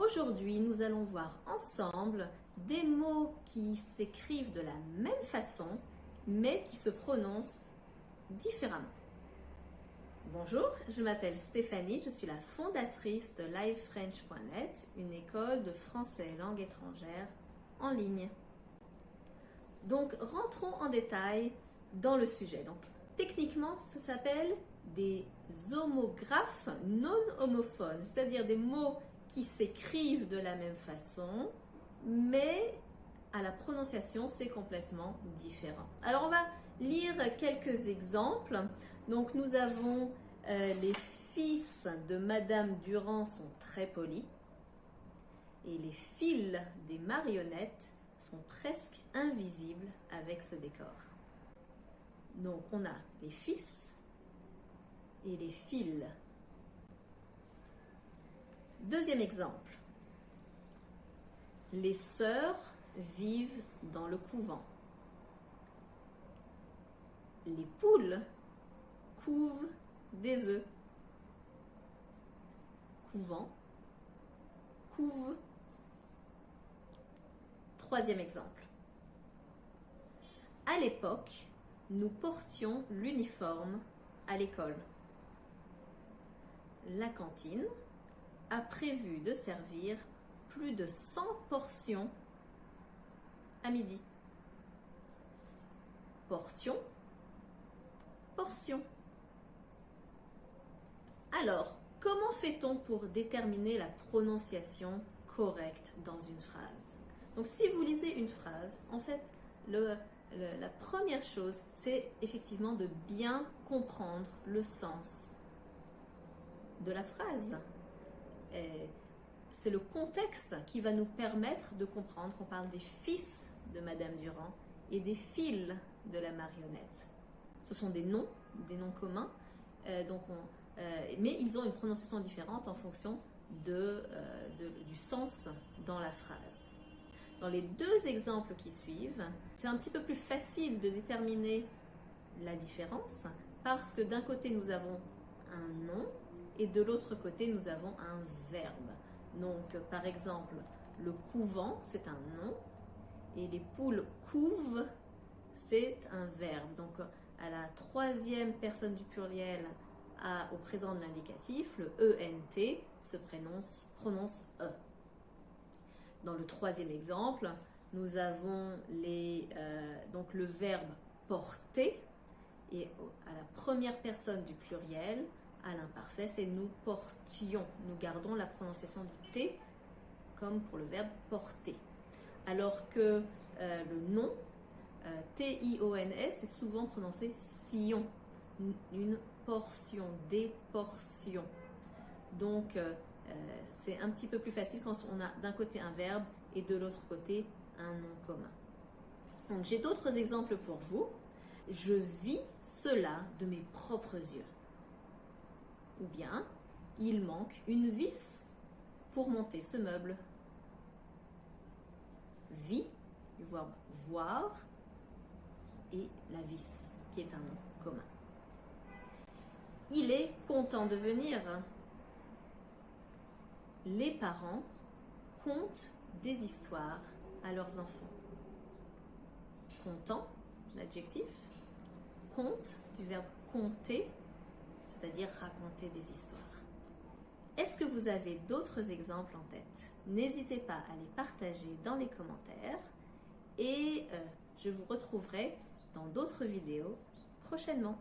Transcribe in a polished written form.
Aujourd'hui, nous allons voir ensemble des mots qui s'écrivent de la même façon, mais qui se prononcent différemment. Bonjour, je m'appelle Stéphanie, je suis la fondatrice de livefrench.net, une école de français langue étrangère en ligne. Donc, rentrons en détail dans le sujet. Donc, techniquement, ça s'appelle des homographes non homophones, c'est-à-dire des mots qui s'écrivent de la même façon, mais à la prononciation, c'est complètement différent. Alors, on va lire quelques exemples. Donc, nous avons les fils de Madame Durand sont très polis et les fils des marionnettes sont presque invisibles avec ce décor. Donc, on a les fils et les fils. Deuxième exemple. Les sœurs vivent dans le couvent. Les poules couvent des œufs. Couvent, couve. Troisième exemple. À l'époque, nous portions l'uniforme à l'école. La cantine a prévu de servir plus de 100 portions à midi. Portion, portion. Alors, comment fait-on pour déterminer la prononciation correcte dans une phrase? Donc, si vous lisez une phrase, en fait, la première chose, c'est effectivement de bien comprendre le sens de la phrase. C'est le contexte qui va nous permettre de comprendre qu'on parle des fils de Madame Durand et des fils de la marionnette. Ce sont des noms communs, mais ils ont une prononciation différente en fonction du sens dans la phrase. Dans les deux exemples qui suivent, c'est un petit peu plus facile de déterminer la différence parce que d'un côté nous avons un nom et de l'autre côté nous avons un verbe. Donc par exemple, le couvent c'est un nom et les poules couvent c'est un verbe. Donc à la troisième personne du pluriel au présent de l'indicatif, le ENT se prononce E. Dans le troisième exemple, nous avons donc le verbe porter et à la première personne du pluriel, à l'imparfait, c'est nous portions. Nous gardons la prononciation du T comme pour le verbe porter. Alors que le nom, T-I-O-N-S, est souvent prononcé sillon, une portion, des portions. Donc, c'est un petit peu plus facile quand on a d'un côté un verbe et de l'autre côté un nom commun. Donc, j'ai d'autres exemples pour vous. Je vis cela de mes propres yeux. Ou bien, il manque une vis pour monter ce meuble. Vis, du verbe voir, et la vis, qui est un nom commun. Il est content de venir. Les parents content des histoires à leurs enfants. Content, l'adjectif. Conte, du verbe conter, c'est-à-dire raconter des histoires. Est-ce que vous avez d'autres exemples en tête? N'hésitez pas à les partager dans les commentaires et je vous retrouverai dans d'autres vidéos prochainement.